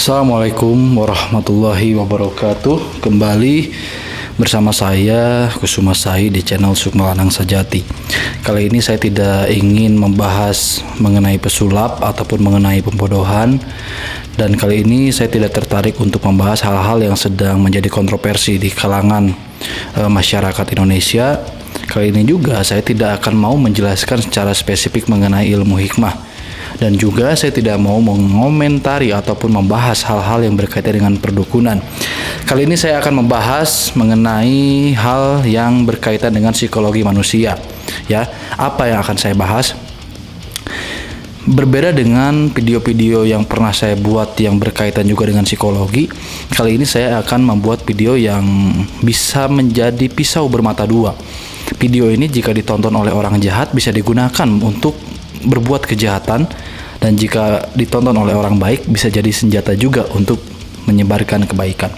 Assalamualaikum warahmatullahi wabarakatuh. Kembali bersama saya Kusuma Said di channel Sukma Lanang Sajati. Kali ini saya tidak ingin membahas mengenai pesulap ataupun mengenai pembodohan. Dan kali ini saya tidak tertarik untuk membahas hal-hal yang sedang menjadi kontroversi di kalangan masyarakat Indonesia. Kali ini juga saya tidak akan mau menjelaskan secara spesifik mengenai ilmu hikmah. Dan juga saya tidak mau mengomentari ataupun membahas hal-hal yang berkaitan dengan perdukunan. Kali ini saya akan membahas mengenai hal yang berkaitan dengan psikologi manusia. Ya, apa yang akan saya bahas? Berbeda dengan video-video yang pernah saya buat yang berkaitan juga dengan psikologi, kali ini saya akan membuat video yang bisa menjadi pisau bermata dua. Video ini jika ditonton oleh orang jahat bisa digunakan untuk berbuat kejahatan, dan jika ditonton oleh orang baik bisa jadi senjata juga untuk menyebarkan kebaikan.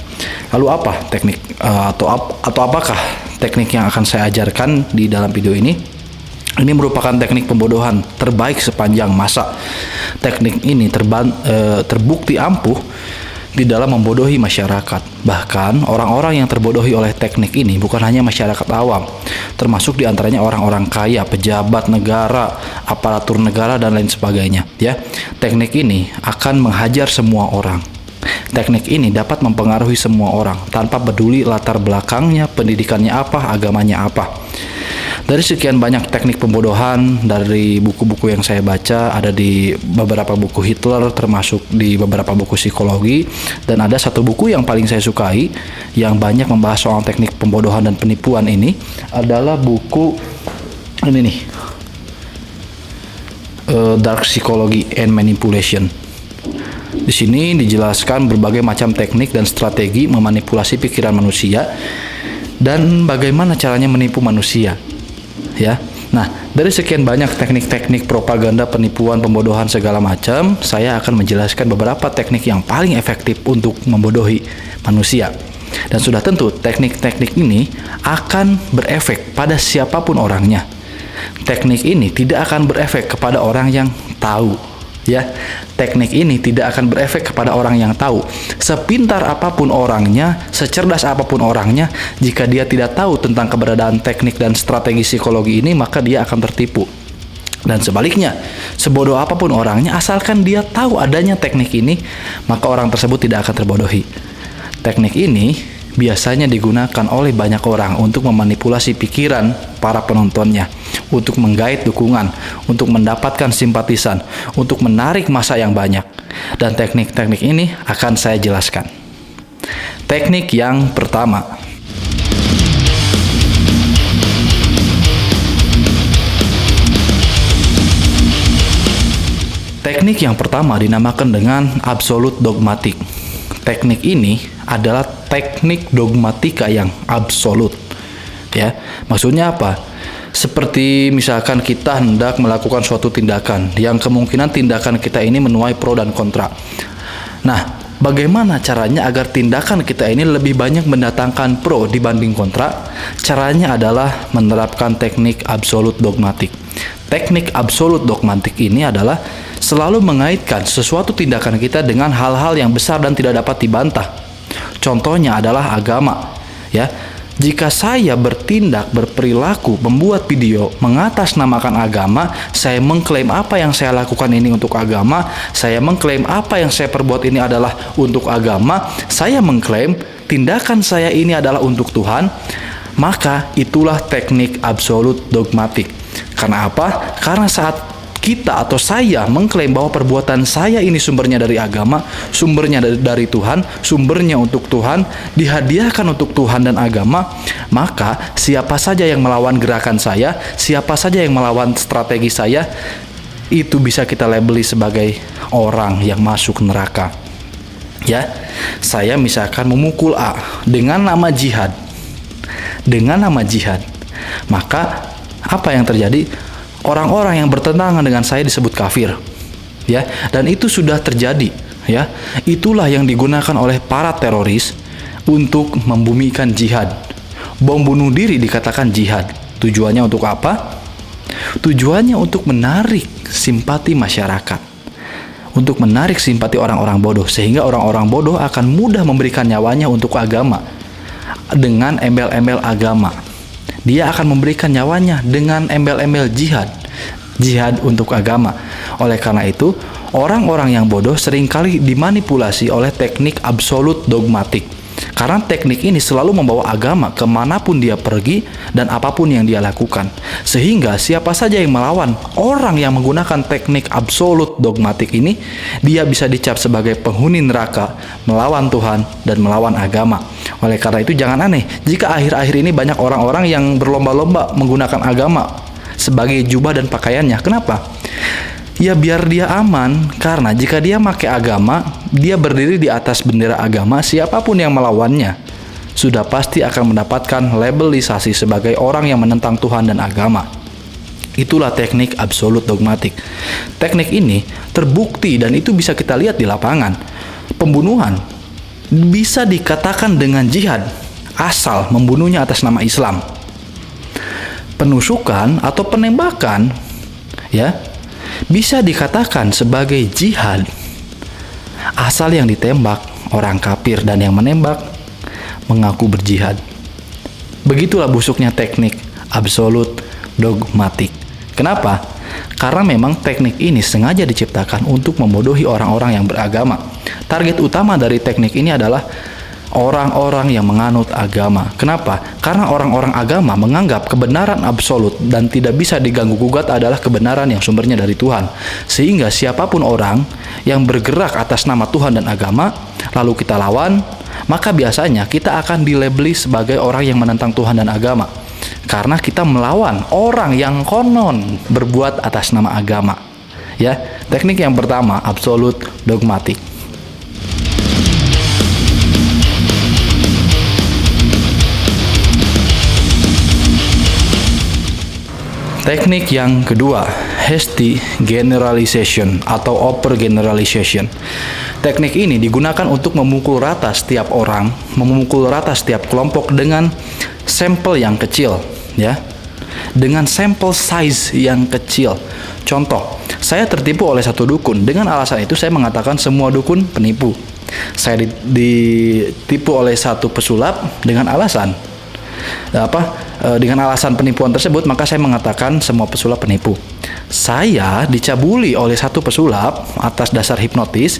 Lalu apa teknik atau apakah teknik yang akan saya ajarkan di dalam video ini? Ini merupakan teknik pembodohan terbaik sepanjang masa. Teknik ini terbukti ampuh di dalam membodohi masyarakat. Bahkan orang-orang yang terbodohi oleh teknik ini bukan hanya masyarakat awam, termasuk diantaranya orang-orang kaya, pejabat negara, aparatur negara, dan lain sebagainya. Ya, teknik ini akan menghajar semua orang. Teknik ini dapat mempengaruhi semua orang tanpa peduli latar belakangnya, pendidikannya apa, agamanya apa. Dari sekian banyak teknik pembodohan dari buku-buku yang saya baca, ada di beberapa buku Hitler, termasuk di beberapa buku psikologi, dan ada satu buku yang paling saya sukai yang banyak membahas soal teknik pembodohan dan penipuan ini adalah buku ini nih, Dark Psychology and Manipulation. Di sini dijelaskan berbagai macam teknik dan strategi memanipulasi pikiran manusia dan bagaimana caranya menipu manusia. Ya, nah dari sekian banyak teknik-teknik propaganda, penipuan, pembodohan segala macam, saya akan menjelaskan beberapa teknik yang paling efektif untuk membodohi manusia. Dan sudah tentu teknik-teknik ini akan berefek pada siapapun orangnya. Teknik ini tidak akan berefek kepada orang yang tahu. Ya, teknik ini tidak akan berefek kepada orang yang tahu. Sepintar apapun orangnya, secerdas apapun orangnya, jika dia tidak tahu tentang keberadaan teknik dan strategi psikologi ini, maka dia akan tertipu. Dan sebaliknya, sebodoh apapun orangnya, asalkan dia tahu adanya teknik ini, maka orang tersebut tidak akan terbodohi. Teknik ini biasanya digunakan oleh banyak orang untuk memanipulasi pikiran para penontonnya, untuk menggait dukungan, untuk mendapatkan simpatisan, untuk menarik massa yang banyak. Dan teknik-teknik ini akan saya jelaskan. Teknik yang pertama. Teknik yang pertama dinamakan dengan absolute dogmatik. Teknik ini adalah teknik dogmatika yang absolut. Ya, maksudnya apa? Seperti misalkan kita hendak melakukan suatu tindakan yang kemungkinan tindakan kita ini menuai pro dan kontra. Nah, bagaimana caranya agar tindakan kita ini lebih banyak mendatangkan pro dibanding kontra? Caranya adalah menerapkan teknik absolute dogmatik. Teknik absolute dogmatik ini adalah selalu mengaitkan sesuatu tindakan kita dengan hal-hal yang besar dan tidak dapat dibantah. Contohnya adalah agama. Ya, jika saya bertindak, berperilaku, membuat video mengatasnamakan agama, saya mengklaim apa yang saya lakukan ini untuk agama, saya mengklaim apa yang saya perbuat ini adalah untuk agama, saya mengklaim tindakan saya ini adalah untuk Tuhan, maka itulah teknik absolute dogmatik. Karena apa? Karena saat kita atau saya mengklaim bahwa perbuatan saya ini sumbernya dari agama, sumbernya dari Tuhan, sumbernya untuk Tuhan, dihadiahkan untuk Tuhan dan agama, maka siapa saja yang melawan gerakan saya, siapa saja yang melawan strategi saya, itu bisa kita labeli sebagai orang yang masuk neraka. Ya, saya misalkan memukul A dengan nama jihad, maka apa yang terjadi? Orang-orang yang bertentangan dengan saya disebut kafir, ya, dan itu sudah terjadi, ya. Itulah yang digunakan oleh para teroris untuk membumikan jihad. Bom bunuh diri dikatakan jihad. Tujuannya untuk apa? Tujuannya untuk menarik simpati masyarakat. untuk menarik simpati orang-orang bodoh, sehingga orang-orang bodoh akan mudah memberikan nyawanya untuk agama dengan embel-embel agama. Dia akan memberikan nyawanya dengan embel-embel jihad untuk agama. Oleh karena itu, orang-orang yang bodoh seringkali dimanipulasi oleh teknik absolut dogmatik. Karena teknik ini selalu membawa agama kemanapun dia pergi dan apapun yang dia lakukan. Sehingga siapa saja yang melawan orang yang menggunakan teknik absolut dogmatik ini, dia bisa dicap sebagai penghuni neraka, melawan Tuhan, dan melawan agama. Oleh karena itu jangan aneh jika akhir-akhir ini banyak orang-orang yang berlomba-lomba menggunakan agama sebagai jubah dan pakaiannya. Kenapa? Ya biar dia aman, karena jika dia pakai agama, dia berdiri di atas bendera agama, siapapun yang melawannya sudah pasti akan mendapatkan labelisasi sebagai orang yang menentang Tuhan dan agama. Itulah teknik absolut dogmatik. Teknik ini terbukti dan itu bisa kita lihat di lapangan. Pembunuhan bisa dikatakan dengan jihad asal membunuhnya atas nama Islam. Penusukan atau penembakan ya bisa dikatakan sebagai jihad asal yang ditembak orang kafir dan yang menembak mengaku berjihad. Begitulah busuknya teknik absolut dogmatik. Kenapa? Karena memang teknik ini sengaja diciptakan untuk membodohi orang-orang yang beragama. Target utama dari teknik ini adalah orang-orang yang menganut agama. Kenapa? Karena orang-orang agama menganggap kebenaran absolut dan tidak bisa diganggu-gugat adalah kebenaran yang sumbernya dari Tuhan. Sehingga siapapun orang yang bergerak atas nama Tuhan dan agama, lalu kita lawan, maka biasanya kita akan dilabeli sebagai orang yang menentang Tuhan dan agama. Karena kita melawan orang yang konon berbuat atas nama agama. Ya, teknik yang pertama, absolut dogmatik. Teknik yang kedua, hasty generalization atau overgeneralization. Teknik ini digunakan untuk memukul rata setiap orang, memukul rata setiap kelompok dengan sampel yang kecil, ya. Dengan sampel size yang kecil. Contoh, saya tertipu oleh satu dukun. Dengan alasan itu saya mengatakan semua dukun penipu. Saya ditipu oleh satu pesulap dengan alasan dengan alasan penipuan tersebut, maka saya mengatakan semua pesulap penipu. Saya dicabuli oleh satu pesulap atas dasar hipnotis.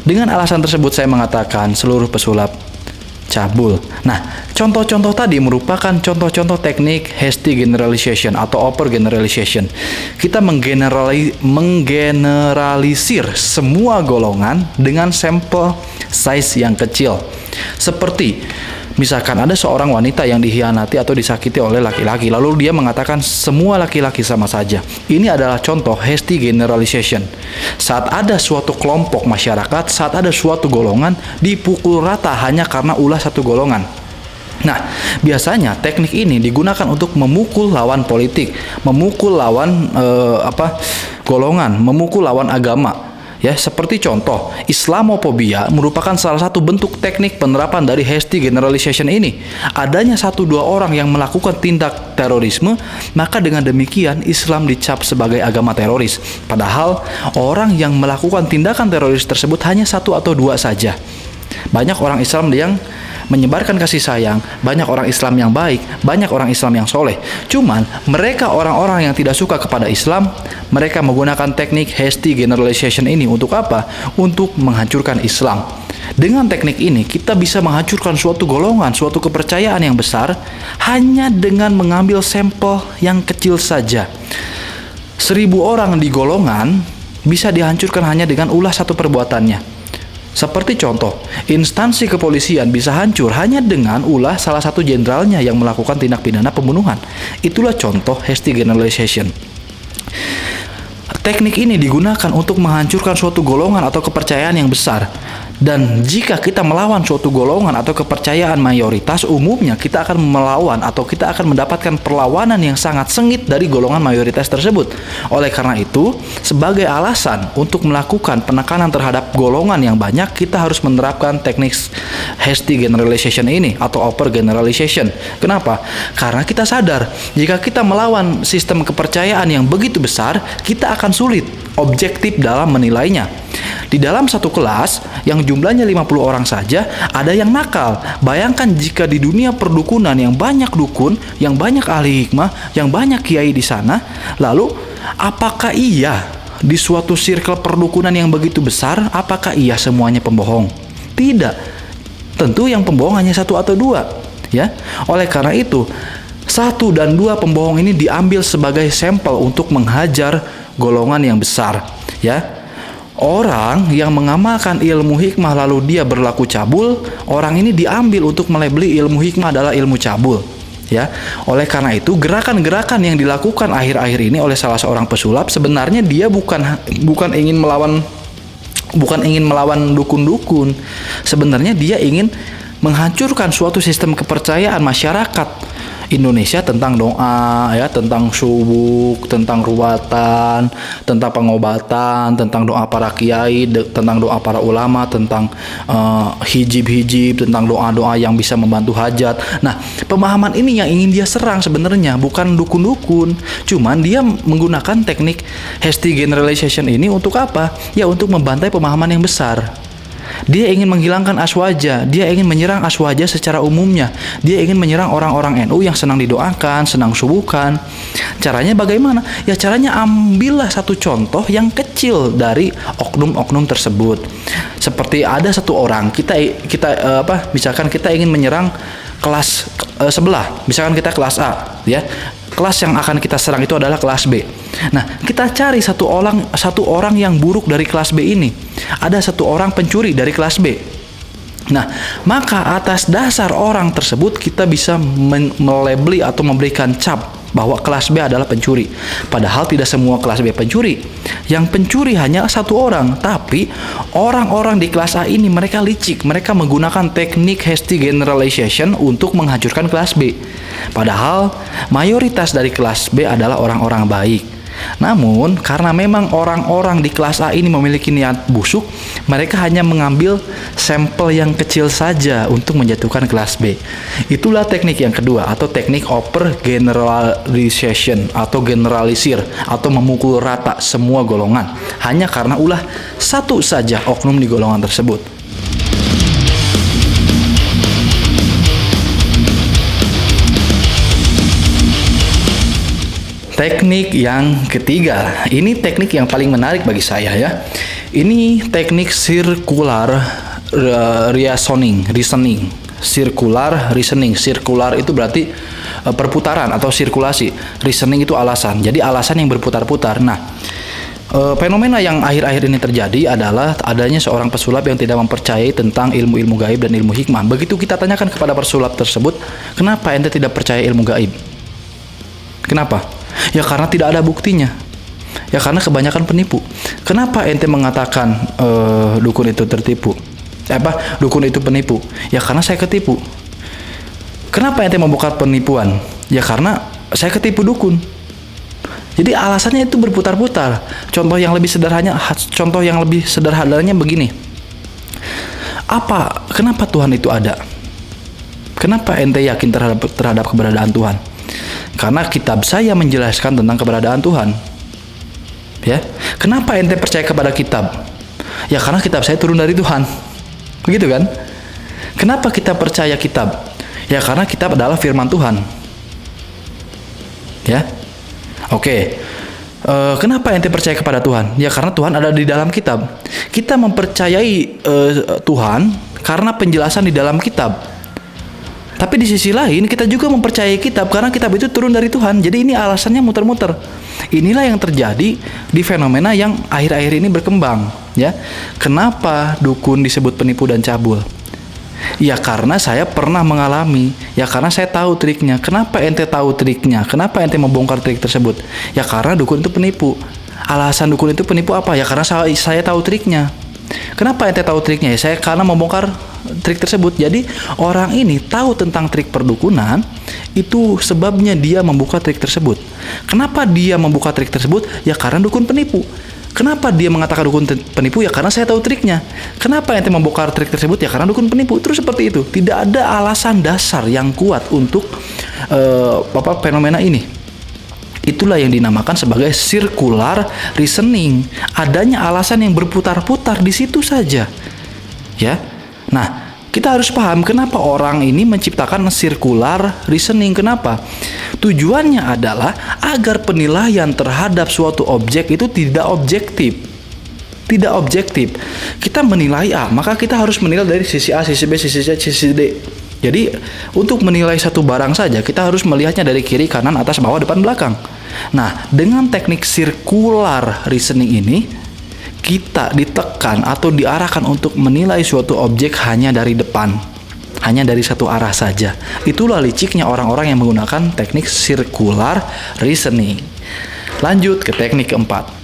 Dengan alasan tersebut saya mengatakan seluruh pesulap cabul. Nah, contoh-contoh tadi merupakan contoh-contoh teknik hasty generalization atau overgeneralization. Kita menggeneralisir semua golongan dengan sampel size yang kecil. Seperti misalkan ada seorang wanita yang dihianati atau disakiti oleh laki-laki, lalu dia mengatakan semua laki-laki sama saja. Ini adalah contoh hasty generalization. Saat ada suatu kelompok masyarakat, saat ada suatu golongan dipukul rata hanya karena ulah satu golongan. Nah, biasanya teknik ini digunakan untuk memukul lawan politik, memukul lawan golongan, memukul lawan agama. Ya, seperti contoh, Islamophobia merupakan salah satu bentuk teknik penerapan dari hasty generalization ini. Adanya 1-2 orang yang melakukan tindak terorisme, maka dengan demikian Islam dicap sebagai agama teroris. Padahal orang yang melakukan tindakan teroris tersebut hanya 1 atau 2 saja. Banyak orang Islam yang menyebarkan kasih sayang, banyak orang Islam yang baik, banyak orang Islam yang soleh. Cuman mereka orang-orang yang tidak suka kepada Islam, mereka menggunakan teknik hasty generalization ini untuk apa? Untuk menghancurkan Islam. Dengan teknik ini kita bisa menghancurkan suatu golongan, suatu kepercayaan yang besar hanya dengan mengambil sampel yang kecil saja. 1000 orang di golongan bisa dihancurkan hanya dengan ulah satu perbuatannya. Seperti contoh, instansi kepolisian bisa hancur hanya dengan ulah salah satu jenderalnya yang melakukan tindak pidana pembunuhan. Itulah contoh hasty generalization. Teknik ini digunakan untuk menghancurkan suatu golongan atau kepercayaan yang besar. Dan jika kita melawan suatu golongan atau kepercayaan mayoritas, umumnya kita akan melawan atau kita akan mendapatkan perlawanan yang sangat sengit dari golongan mayoritas tersebut. Oleh karena itu, sebagai alasan untuk melakukan penekanan terhadap golongan yang banyak, kita harus menerapkan teknik hasty generalization ini atau overgeneralization. Kenapa? Karena kita sadar, jika kita melawan sistem kepercayaan yang begitu besar, kita akan sulit objektif dalam menilainya. Di dalam satu kelas yang jumlahnya 50 orang saja ada yang nakal. Bayangkan jika di dunia perdukunan yang banyak dukun, yang banyak ahli hikmah, yang banyak kiai di sana, lalu apakah iya di suatu circle perdukunan yang begitu besar, apakah iya semuanya pembohong? Tidak. Tentu yang pembohong hanya satu atau dua, ya. Oleh karena itu, 1 dan 2 pembohong ini diambil sebagai sampel untuk menghajar golongan yang besar, ya. Orang yang mengamalkan ilmu hikmah lalu dia berlaku cabul, orang ini diambil untuk melabeli ilmu hikmah adalah ilmu cabul, ya. Oleh karena itu, gerakan-gerakan yang dilakukan akhir-akhir ini oleh salah seorang pesulap sebenarnya dia bukan ingin melawan dukun-dukun. Sebenarnya dia ingin menghancurkan suatu sistem kepercayaan masyarakat Indonesia tentang doa, ya, tentang subuk, tentang ruwatan, tentang pengobatan, tentang doa para kiai, tentang doa para ulama, tentang hijib-hijib, tentang doa-doa yang bisa membantu hajat. Nah, pemahaman ini yang ingin dia serang sebenarnya, bukan dukun-dukun. Cuman dia menggunakan teknik hasty generalization ini untuk apa? Ya, untuk membantai pemahaman yang besar. Dia ingin menghilangkan aswaja, dia ingin menyerang aswaja secara umumnya, dia ingin menyerang orang-orang NU yang senang didoakan, senang subukan. Caranya bagaimana? Ya caranya ambillah satu contoh yang kecil dari oknum-oknum tersebut. Seperti ada satu orang, misalkan kita ingin menyerang kelas sebelah, misalkan kita kelas A, ya. Kelas yang akan kita serang itu adalah kelas B. Nah, kita cari satu orang yang buruk dari kelas B ini. Ada satu orang pencuri dari kelas B. Nah, maka atas dasar orang tersebut kita bisa melabeli atau memberikan cap bahwa kelas B adalah pencuri. Padahal tidak semua kelas B pencuri. Yang pencuri hanya satu orang, tapi orang-orang di kelas A ini mereka licik, mereka menggunakan teknik hasty generalization untuk menghancurkan kelas B. Padahal mayoritas dari kelas B adalah orang-orang baik. Namun, karena memang orang-orang di kelas A ini memiliki niat busuk, mereka hanya mengambil sampel yang kecil saja untuk menjatuhkan kelas B. Itulah teknik yang kedua, atau teknik over generalization, atau generalisir, atau memukul rata semua golongan, hanya karena ulah satu saja oknum di golongan tersebut. Teknik yang ketiga, ini teknik yang paling menarik bagi saya, ya. Ini teknik circular reasoning. Circular reasoning. Circular itu berarti perputaran atau sirkulasi. Reasoning itu alasan. Jadi alasan yang berputar-putar. Nah, fenomena yang akhir-akhir ini terjadi adalah adanya seorang pesulap yang tidak mempercayai tentang ilmu-ilmu gaib dan ilmu hikmah. Begitu kita tanyakan kepada pesulap tersebut, kenapa ente tidak percaya ilmu gaib? Kenapa? Ya karena tidak ada buktinya. Ya karena kebanyakan penipu. Kenapa ente mengatakan dukun itu tertipu? Dukun itu penipu? Ya karena saya ketipu. Kenapa ente membuka penipuan? Ya karena saya ketipu dukun. Jadi alasannya itu berputar-putar. Contoh yang lebih sederhananya begini. Kenapa Tuhan itu ada? Kenapa ente yakin terhadap keberadaan Tuhan? Karena kitab saya menjelaskan tentang keberadaan Tuhan. Ya. Kenapa ente percaya kepada kitab? Ya karena kitab saya turun dari Tuhan. Begitu kan? Kenapa kita percaya kitab? Ya karena kitab adalah firman Tuhan. Ya. Oke. Kenapa ente percaya kepada Tuhan? Ya karena Tuhan ada di dalam kitab. Kita mempercayai Tuhan karena penjelasan di dalam kitab. Tapi di sisi lain kita juga mempercayai kitab karena kitab itu turun dari Tuhan. Jadi ini alasannya muter-muter. Inilah yang terjadi di fenomena yang akhir-akhir ini berkembang, ya. Kenapa dukun disebut penipu dan cabul? Ya karena saya pernah mengalami. Ya karena saya tahu triknya. Kenapa ente tahu triknya? Kenapa ente membongkar trik tersebut? Ya karena dukun itu penipu. Alasan dukun itu penipu apa? Ya karena saya tahu triknya. Kenapa ente tahu triknya? Ya saya karena membongkar trik tersebut. Jadi orang ini tahu tentang trik perdukunan, itu sebabnya dia membuka trik tersebut. Kenapa dia membuka trik tersebut? Ya karena dukun penipu. Kenapa dia mengatakan dukun penipu? Ya karena saya tahu triknya. Kenapa ente membongkar trik tersebut? Ya karena dukun penipu. Terus seperti itu. Tidak ada alasan dasar yang kuat untuk fenomena ini. Itulah yang dinamakan sebagai circular reasoning. Adanya alasan yang berputar-putar di situ saja. Ya. Nah, kita harus paham kenapa orang ini menciptakan circular reasoning. Kenapa? Tujuannya adalah agar penilaian terhadap suatu objek itu tidak objektif. Tidak objektif. Kita menilai A, maka kita harus menilai dari sisi A, sisi B, sisi C, sisi D. Jadi, untuk menilai satu barang saja, kita harus melihatnya dari kiri, kanan, atas, bawah, depan, belakang. Nah, dengan teknik circular reasoning ini, kita ditekan atau diarahkan untuk menilai suatu objek hanya dari depan, hanya dari satu arah saja. Itulah liciknya orang-orang yang menggunakan teknik circular reasoning. Lanjut ke teknik keempat.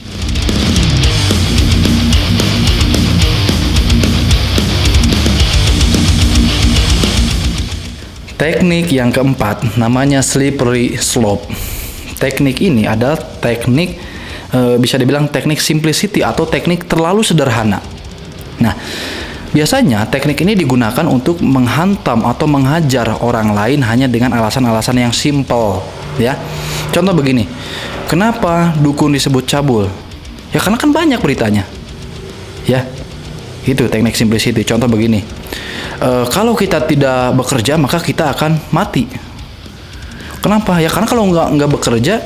Teknik yang keempat namanya slippery slope. Teknik ini adalah teknik bisa dibilang teknik simplicity atau teknik terlalu sederhana. Nah, biasanya teknik ini digunakan untuk menghantam atau menghajar orang lain hanya dengan alasan-alasan yang simple, ya. Contoh begini, kenapa dukun disebut cabul? Ya karena kan banyak beritanya, ya. Itu teknik simplicity. Contoh begini, kalau kita tidak bekerja maka kita akan mati. Kenapa? Ya karena kalau nggak bekerja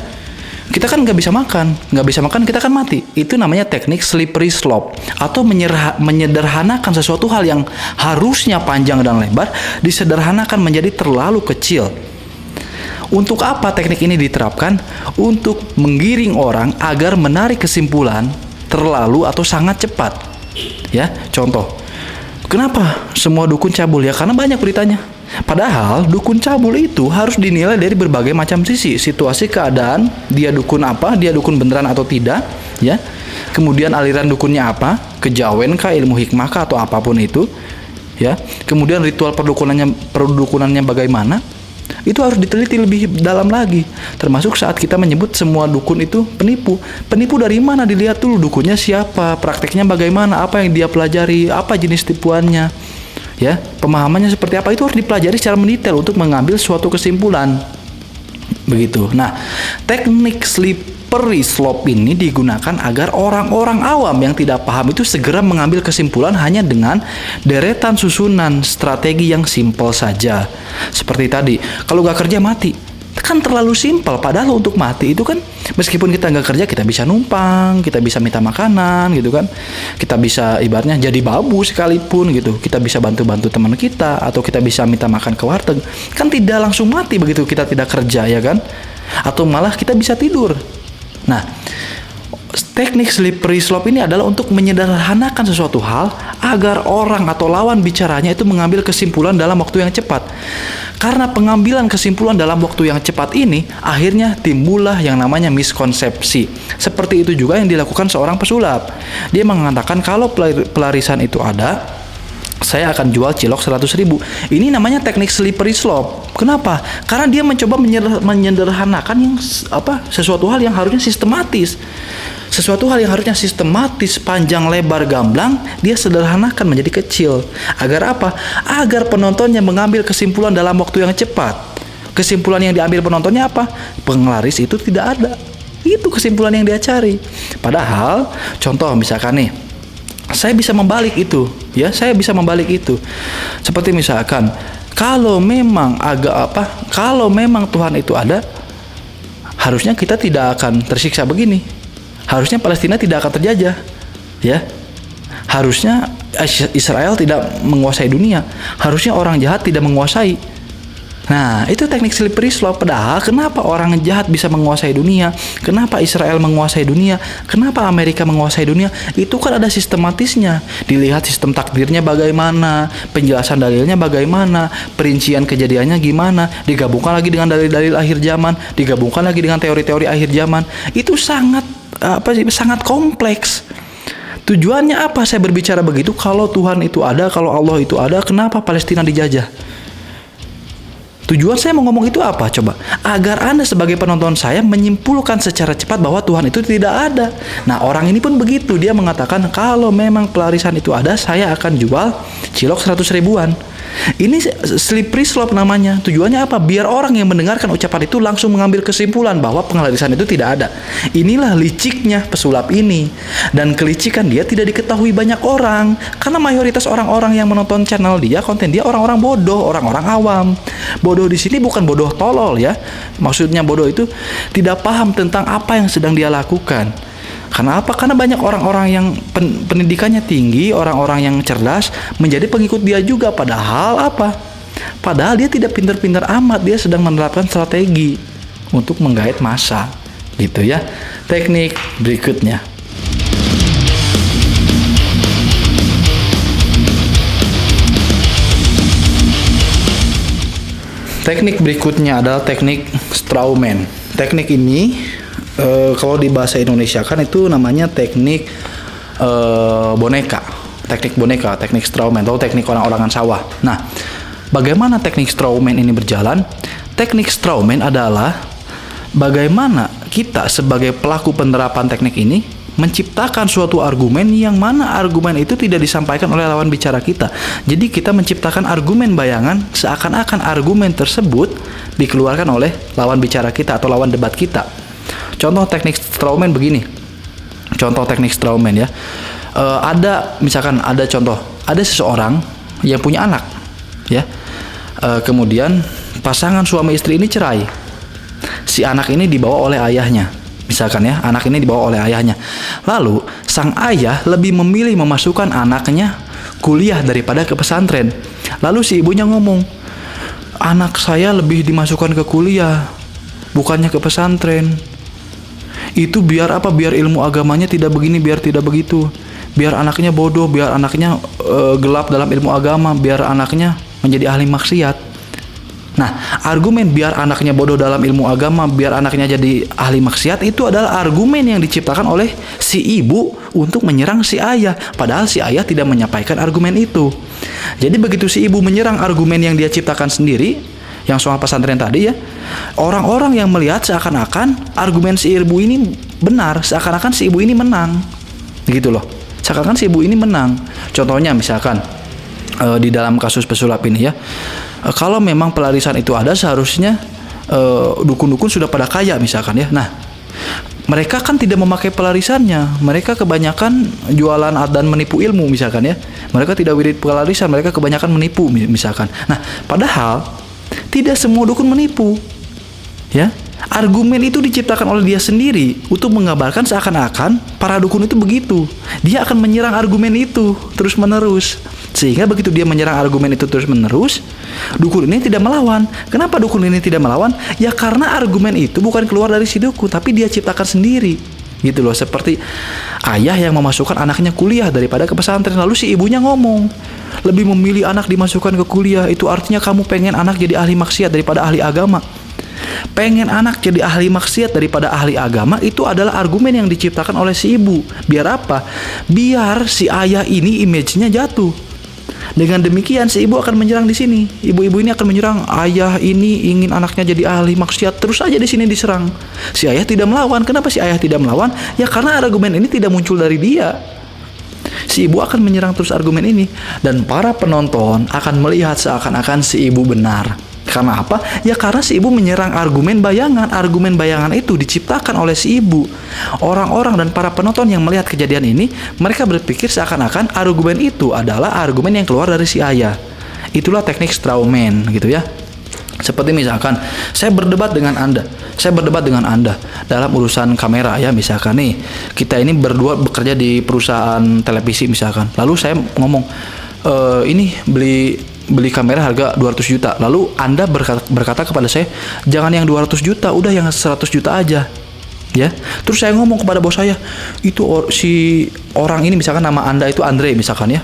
kita kan nggak bisa makan kita kan mati. Itu namanya teknik slippery slope atau menyederhanakan sesuatu hal yang harusnya panjang dan lebar disederhanakan menjadi terlalu kecil. Untuk apa teknik ini diterapkan? Untuk menggiring orang agar menarik kesimpulan terlalu atau sangat cepat. Ya, contoh. Kenapa semua dukun cabul? Ya karena banyak beritanya. Padahal dukun cabul itu harus dinilai dari berbagai macam sisi, situasi, keadaan, dia dukun apa, dia dukun beneran atau tidak, ya. Kemudian aliran dukunnya apa, kejawen kah, ilmu hikmah kah, atau apapun itu, ya. Kemudian ritual perdukunannya bagaimana, itu harus diteliti lebih dalam lagi. Termasuk saat kita menyebut semua dukun itu penipu. Penipu dari mana? Dilihat dulu dukunnya siapa, prakteknya bagaimana, apa yang dia pelajari, apa jenis tipuannya. Ya, pemahamannya seperti apa itu harus dipelajari secara mendetail untuk mengambil suatu kesimpulan. Begitu. Nah, teknik slippery slope ini digunakan agar orang-orang awam yang tidak paham itu segera mengambil kesimpulan hanya dengan deretan susunan strategi yang simpel saja. Seperti tadi, kalau nggak kerja mati. Kan terlalu simpel, padahal untuk mati itu kan meskipun kita nggak kerja kita bisa numpang, kita bisa minta makanan gitu kan, kita bisa ibaratnya jadi babu sekalipun gitu, kita bisa bantu-bantu teman kita atau kita bisa minta makan ke warteg, kan tidak langsung mati begitu kita tidak kerja ya kan, atau malah kita bisa tidur. Nah, teknik slippery slope ini adalah untuk menyederhanakan sesuatu hal agar orang atau lawan bicaranya itu mengambil kesimpulan dalam waktu yang cepat. Karena pengambilan kesimpulan dalam waktu yang cepat ini, akhirnya timbullah yang namanya miskonsepsi. Seperti itu juga yang dilakukan seorang pesulap. Dia mengatakan kalau pelarisan itu ada, saya akan jual cilok 100.000. Ini namanya teknik slippery slope. Kenapa? Karena dia mencoba menyederhanakan yang sesuatu hal yang harusnya sistematis. Sesuatu hal yang harusnya sistematis, panjang, lebar, gamblang, dia sederhanakan menjadi kecil. Agar apa? Agar penontonnya mengambil kesimpulan dalam waktu yang cepat. Kesimpulan yang diambil penontonnya apa? Penglaris itu tidak ada. Itu kesimpulan yang dia cari. Padahal, contoh misalkan nih, saya bisa membalik itu, ya, saya bisa membalik itu. Seperti misalkan, kalau memang kalau memang Tuhan itu ada, harusnya kita tidak akan tersiksa begini. Harusnya Palestina tidak akan terjajah, ya. Harusnya Israel tidak menguasai dunia. Harusnya orang jahat tidak menguasai. Nah, itu teknik slippery slope. Padahal kenapa orang jahat bisa menguasai dunia? Kenapa Israel menguasai dunia? Kenapa Amerika menguasai dunia? Itu kan ada sistematisnya. Dilihat sistem takdirnya bagaimana, penjelasan dalilnya bagaimana, perincian kejadiannya gimana, digabungkan lagi dengan dalil-dalil akhir zaman, digabungkan lagi dengan teori-teori akhir zaman. Itu sangat kompleks. Tujuannya apa saya berbicara begitu? Kalau Tuhan itu ada, kalau Allah itu ada, kenapa Palestina dijajah? Tujuan saya mau ngomong itu apa? Coba. Agar Anda sebagai penonton saya menyimpulkan secara cepat bahwa Tuhan itu tidak ada. Nah, orang ini pun begitu. Dia mengatakan kalau memang pelarisan itu ada, saya akan jual cilok 100.000-an. Ini slippery slope namanya. Tujuannya apa? Biar orang yang mendengarkan ucapan itu langsung mengambil kesimpulan bahwa pengelarisan itu tidak ada. Inilah liciknya pesulap ini. Dan kelicikan dia tidak diketahui banyak orang. Karena mayoritas orang-orang yang menonton channel dia, konten dia orang-orang bodoh, orang-orang awam. Bodoh di sini bukan bodoh tolol ya. Maksudnya bodoh itu tidak paham tentang apa yang sedang dia lakukan. Karena apa? Karena banyak orang-orang yang pendidikannya tinggi, orang-orang yang cerdas menjadi pengikut dia juga. Padahal apa? Padahal dia tidak pintar-pintar amat, dia sedang menerapkan strategi untuk menggait massa. Gitu ya. Teknik berikutnya. Teknik berikutnya adalah teknik strawman. Teknik ini kalau di bahasa Indonesia kan itu namanya teknik boneka, teknik strawman atau teknik orang-orangan sawah. Nah, bagaimana teknik strawman ini berjalan? Teknik strawman adalah bagaimana kita sebagai pelaku penerapan teknik ini menciptakan suatu argumen yang mana argumen itu tidak disampaikan oleh lawan bicara kita. Jadi kita menciptakan argumen bayangan seakan-akan argumen tersebut dikeluarkan oleh lawan bicara kita atau lawan debat kita. Contoh teknik strawman begini. Contoh teknik strawman ya. Ada seseorang yang punya anak ya. Kemudian pasangan suami istri ini cerai. Si anak ini dibawa oleh ayahnya. Misalkan ya, anak ini dibawa oleh ayahnya. Lalu sang ayah lebih memilih memasukkan anaknya kuliah daripada ke pesantren. Lalu si ibunya ngomong, "Anak saya lebih dimasukkan ke kuliah, bukannya ke pesantren. Itu biar apa? Biar ilmu agamanya tidak begini, biar tidak begitu. Biar anaknya bodoh, biar anaknya gelap dalam ilmu agama, biar anaknya menjadi ahli maksiat." Nah, argumen biar anaknya bodoh dalam ilmu agama, biar anaknya jadi ahli maksiat itu adalah argumen yang diciptakan oleh si ibu untuk menyerang si ayah. Padahal si ayah tidak menyampaikan argumen itu. Jadi begitu si ibu menyerang argumen yang dia ciptakan sendiri, yang soal pesantren tadi ya, orang-orang yang melihat seakan-akan argumen si ibu ini benar, seakan-akan si ibu ini menang, gitu loh. Seakan-akan si ibu ini menang. Contohnya misalkan di dalam kasus pesulap ini ya, kalau memang pelarisan itu ada, seharusnya dukun-dukun sudah pada kaya misalkan ya. Nah, mereka kan tidak memakai pelarisannya, mereka kebanyakan jualan dan menipu ilmu misalkan ya. Mereka tidak wirid pelarisan, mereka kebanyakan menipu misalkan. Nah, padahal tidak semua dukun menipu, ya. Argumen itu diciptakan oleh dia sendiri untuk menggambarkan seakan-akan para dukun itu begitu. Dia akan menyerang argumen itu terus-menerus. Sehingga begitu dia menyerang argumen itu terus-menerus, dukun ini tidak melawan. Kenapa dukun ini tidak melawan? Ya karena argumen itu bukan keluar dari si dukun, tapi dia ciptakan sendiri. Gitu loh, seperti ayah yang memasukkan anaknya kuliah daripada ke pesantren. Lalu si ibunya ngomong, lebih memilih anak dimasukkan ke kuliah, itu artinya kamu pengen anak jadi ahli maksiat daripada ahli agama. Pengen anak jadi ahli maksiat daripada ahli agama itu adalah argumen yang diciptakan oleh si ibu. Biar apa? Biar si ayah ini image-nya jatuh. Dengan demikian si ibu akan menyerang di sini. Ibu-ibu ini akan menyerang ayah ini ingin anaknya jadi ahli maksiat, terus aja di sini diserang. Si ayah tidak melawan. Kenapa si ayah tidak melawan? Ya karena argumen ini tidak muncul dari dia. Si ibu akan menyerang terus argumen ini, dan para penonton akan melihat seakan-akan si ibu benar. Karena apa? Ya karena si ibu menyerang argumen bayangan. Argumen bayangan itu diciptakan oleh si ibu. Orang-orang dan para penonton yang melihat kejadian ini, mereka berpikir seakan-akan argumen itu adalah argumen yang keluar dari si ayah. Itulah teknik strawman gitu ya. Seperti misalkan saya berdebat dengan Anda dalam urusan kamera ya, misalkan nih kita ini berdua bekerja di perusahaan televisi misalkan. Lalu saya ngomong, ini beli kamera harga 200 juta. Lalu Anda berkata kepada saya, jangan yang 200 juta, udah yang 100 juta aja. Ya. Terus saya ngomong kepada bos saya, itu si orang ini misalkan nama Anda itu Andre misalkan ya.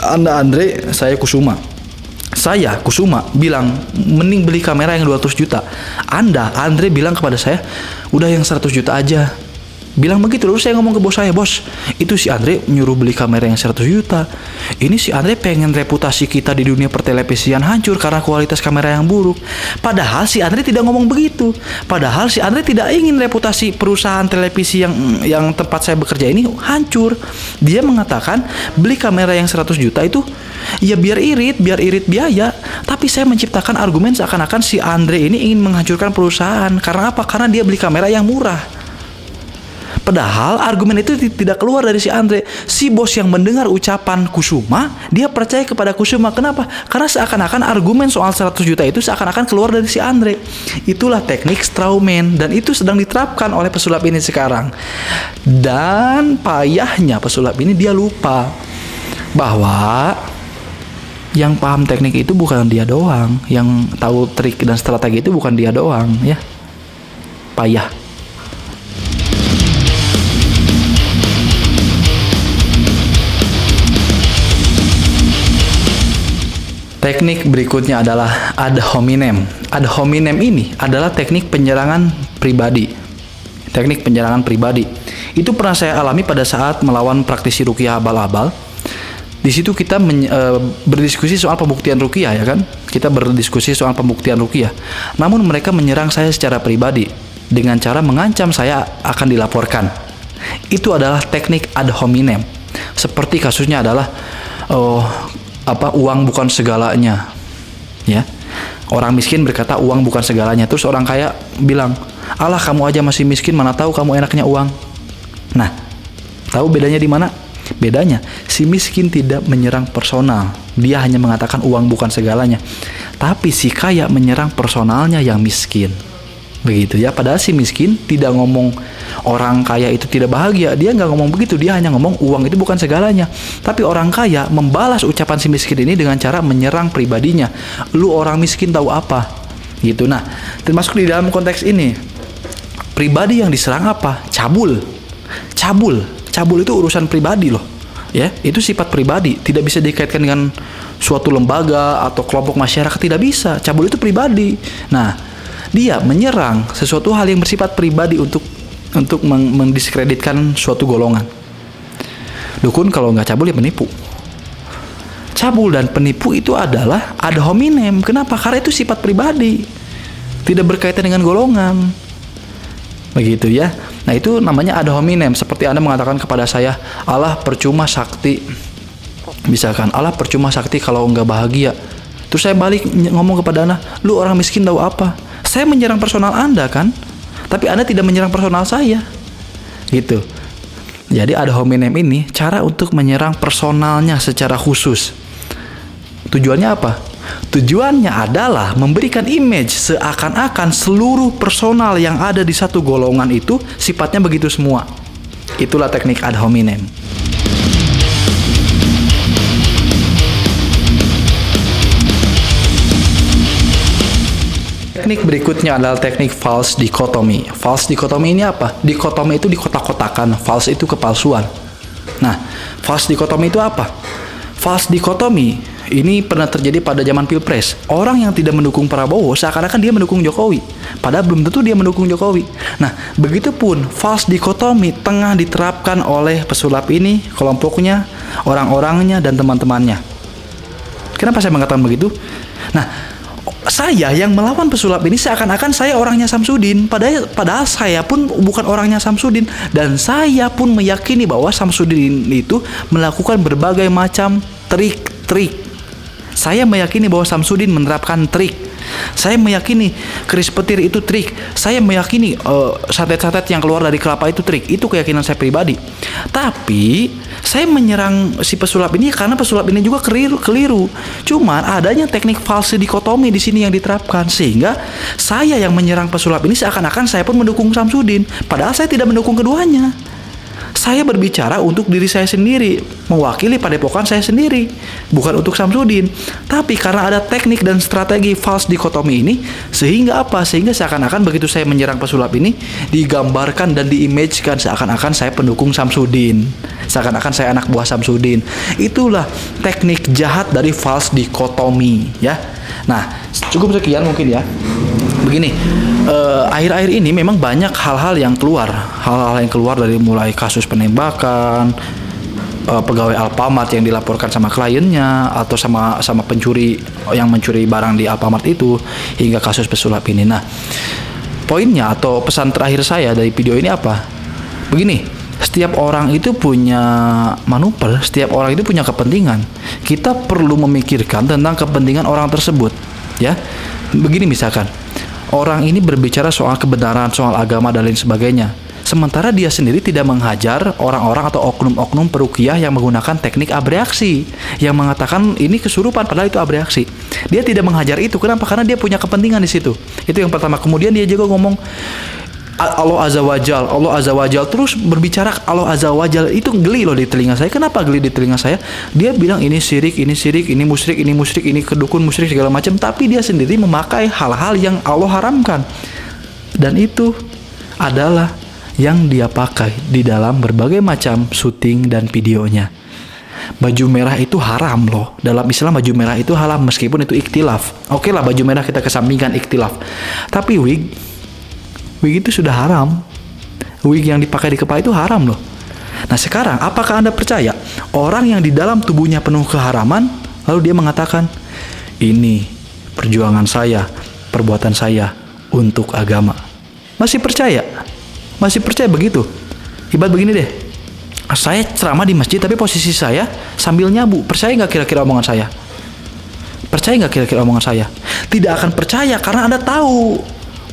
Anda Andre, saya Kusuma. Saya Kusuma bilang mending beli kamera yang 200 juta. Anda Andre bilang kepada saya, udah yang 100 juta aja. bilang begitu. Lalu saya ngomong ke bos saya, bos, itu si Andre nyuruh beli kamera yang 100 juta. Ini si Andre pengen reputasi kita di dunia pertelevisian hancur karena kualitas kamera yang buruk. Padahal si Andre tidak ngomong begitu. Padahal si Andre tidak ingin reputasi perusahaan televisi yang tempat saya bekerja ini hancur. Dia mengatakan beli kamera yang 100 juta itu ya biar irit biaya. Tapi saya menciptakan argumen seakan-akan si Andre ini ingin menghancurkan perusahaan. Karena apa? Karena dia beli kamera yang murah. Padahal argumen itu tidak keluar dari si Andre. Si bos yang mendengar ucapan Kusuma, dia percaya kepada Kusuma. Kenapa? Karena seakan-akan argumen soal 100 juta itu seakan-akan keluar dari si Andre. Itulah teknik strawman, dan itu sedang diterapkan oleh pesulap ini sekarang. Dan payahnya pesulap ini dia lupa bahwa yang paham teknik itu bukan dia doang, yang tahu trik dan strategi itu bukan dia doang, ya. Payah. Teknik berikutnya adalah ad hominem. Ad hominem ini adalah teknik penyerangan pribadi. Teknik penyerangan pribadi. Itu pernah saya alami pada saat melawan praktisi ruqyah abal-abal. Di situ kita berdiskusi soal pembuktian ruqyah, ya kan? Kita berdiskusi soal pembuktian ruqyah. Namun mereka menyerang saya secara pribadi dengan cara mengancam saya akan dilaporkan. Itu adalah teknik ad hominem. Seperti kasusnya adalah uang bukan segalanya, ya. Orang miskin berkata uang bukan segalanya, terus orang kaya bilang, alah kamu aja masih miskin, mana tahu kamu enaknya uang. Nah, tahu bedanya di mana? Bedanya, si miskin tidak menyerang personal, dia hanya mengatakan uang bukan segalanya. Tapi si kaya menyerang personalnya yang miskin. Begitu ya, padahal si miskin tidak ngomong orang kaya itu tidak bahagia, dia nggak ngomong begitu, dia hanya ngomong uang itu bukan segalanya. Tapi orang kaya membalas ucapan si miskin ini dengan cara menyerang pribadinya. Lu orang miskin tahu apa? Gitu. Nah, termasuk di dalam konteks ini, pribadi yang diserang apa? Cabul itu urusan pribadi loh, ya. Itu sifat pribadi, tidak bisa dikaitkan dengan suatu lembaga atau kelompok masyarakat, tidak bisa. Cabul itu pribadi. Nah, dia menyerang sesuatu hal yang bersifat pribadi untuk mendiskreditkan suatu golongan. Dukun kalau nggak cabul ya penipu. Cabul dan penipu itu adalah ad hominem. Kenapa? Karena itu sifat pribadi, tidak berkaitan dengan golongan. Begitu ya. Nah, itu namanya ad hominem. Seperti Anda mengatakan kepada saya, Allah percuma sakti. Misalkan, Allah percuma sakti kalau nggak bahagia. Terus saya balik ngomong kepada Anda, lu orang miskin tahu apa? Saya menyerang personal Anda kan, tapi Anda tidak menyerang personal saya, gitu. Jadi ad hominem ini cara untuk menyerang personalnya secara khusus. Tujuannya apa? Tujuannya adalah memberikan image seakan-akan seluruh personal yang ada di satu golongan itu sifatnya begitu semua. Itulah teknik ad hominem. Teknik berikutnya adalah teknik false dichotomy. False dichotomy ini apa? Dikotomi itu dikotak-kotakan, false itu kepalsuan. Nah, false dichotomy itu apa? False dichotomy ini pernah terjadi pada zaman Pilpres. Orang yang tidak mendukung Prabowo seakan-akan dia mendukung Jokowi, padahal belum tentu dia mendukung Jokowi. Nah, begitupun false dichotomy tengah diterapkan oleh pesulap ini, kelompoknya, orang-orangnya, dan teman-temannya. Kenapa saya mengatakan begitu? Nah, saya yang melawan pesulap ini seakan-akan saya orangnya Samsudin, padahal saya pun bukan orangnya Samsudin, dan saya pun meyakini bahwa Samsudin itu melakukan berbagai macam trik-trik. Saya meyakini bahwa Samsudin menerapkan trik. Saya meyakini keris petir itu trik. Saya meyakini satet-satet yang keluar dari kelapa itu trik. Itu keyakinan saya pribadi. Tapi saya menyerang si pesulap ini karena pesulap ini juga keliru. Cuman adanya teknik false dikotomi di sini yang diterapkan, sehingga saya yang menyerang pesulap ini seakan-akan saya pun mendukung Samsudin. Padahal saya tidak mendukung keduanya. Saya berbicara untuk diri saya sendiri, mewakili padepokan saya sendiri, bukan untuk Samsudin. Tapi karena ada teknik dan strategi false dikotomi ini, sehingga apa? Sehingga seakan-akan begitu saya menyerang pesulap ini, digambarkan dan diimagekan seakan-akan saya pendukung Samsudin, seakan-akan saya anak buah Samsudin. Itulah teknik jahat dari false dikotomi, ya. Nah, cukup sekian mungkin ya. begini, akhir-akhir ini memang banyak hal-hal yang keluar dari mulai kasus penembakan, pegawai Alfamart yang dilaporkan sama kliennya atau sama pencuri yang mencuri barang di Alfamart itu, hingga kasus pesulap ini. Nah, poinnya atau pesan terakhir saya dari video ini apa? Begini, setiap orang itu punya manuver, setiap orang itu punya kepentingan. Kita perlu memikirkan tentang kepentingan orang tersebut, ya. Begini misalkan, orang ini berbicara soal kebenaran, soal agama dan lain sebagainya. Sementara dia sendiri tidak menghajar orang-orang atau oknum-oknum peruqyah yang menggunakan teknik abreaksi, yang mengatakan ini kesurupan padahal itu abreaksi. Dia tidak menghajar itu. Kenapa? Karena dia punya kepentingan di situ. Itu yang pertama. Kemudian dia juga ngomong Allah Azza wa Jal, terus berbicara Allah Azza wa Jal. Itu geli loh di telinga saya. Kenapa geli di telinga saya? Dia bilang ini syirik, ini musyrik, ini kedukun musyrik segala macam, tapi dia sendiri memakai hal-hal yang Allah haramkan. Dan itu adalah yang dia pakai di dalam berbagai macam syuting dan videonya. Baju merah itu haram loh. Dalam Islam baju merah itu haram meskipun itu ikhtilaf. Oke lah, baju merah kita kesampingkan ikhtilaf. Tapi wig itu sudah haram. Wig yang dipakai di kepala itu haram loh. Nah sekarang, apakah Anda percaya orang yang di dalam tubuhnya penuh keharaman, lalu dia mengatakan, ini perjuangan saya, perbuatan saya untuk agama? Masih percaya? Masih percaya begitu? Ibarat begini deh, saya ceramah di masjid tapi posisi saya sambil nyabu. Percaya nggak kira-kira omongan saya? Percaya nggak kira-kira omongan saya? Tidak akan percaya karena Anda tahu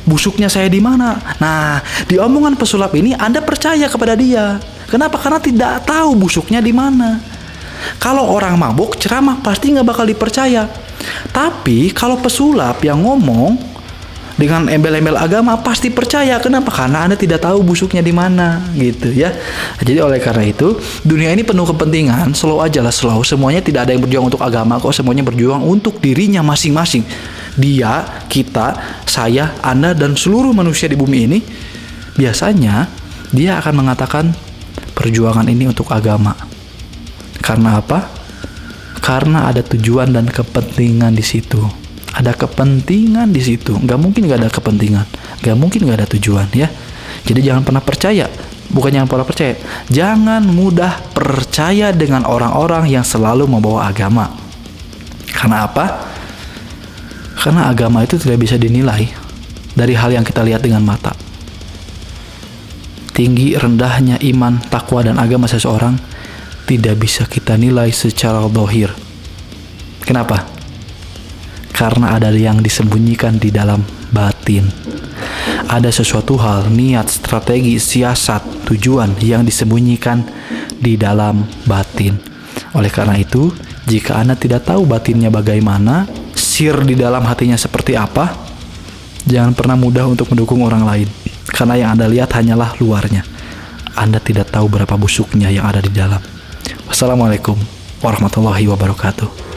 busuknya saya di mana. Nah, di omongan pesulap ini Anda percaya kepada dia. Kenapa? Karena tidak tahu busuknya di mana. Kalau orang mabuk ceramah pasti nggak bakal dipercaya. Tapi kalau pesulap yang ngomong dengan embel-embel agama pasti percaya. Kenapa? Karena Anda tidak tahu busuknya di mana, gitu ya. Jadi oleh karena itu, dunia ini penuh kepentingan. Slow aja lah, slow. Semuanya tidak ada yang berjuang untuk agama kok, semuanya berjuang untuk dirinya masing-masing. Dia, kita, saya, Anda dan seluruh manusia di bumi ini, biasanya dia akan mengatakan perjuangan ini untuk agama. Karena apa? Karena ada tujuan dan kepentingan di situ. Ada kepentingan di situ. Nggak mungkin nggak ada kepentingan. Nggak mungkin nggak ada tujuan, ya. Jadi jangan pernah percaya. Bukan jangan pernah percaya. Jangan mudah percaya dengan orang-orang yang selalu membawa agama. Karena apa? Karena agama itu tidak bisa dinilai dari hal yang kita lihat dengan mata. Tinggi rendahnya iman, takwa, dan agama seseorang tidak bisa kita nilai secara zahir. Kenapa? Karena ada yang disembunyikan di dalam batin. Ada sesuatu hal, niat, strategi, siasat, tujuan yang disembunyikan di dalam batin. Oleh karena itu, jika Anda tidak tahu batinnya bagaimana, sir di dalam hatinya seperti apa, jangan pernah mudah untuk mendukung orang lain. Karena yang Anda lihat hanyalah luarnya. Anda tidak tahu berapa busuknya yang ada di dalam. Wassalamualaikum warahmatullahi wabarakatuh.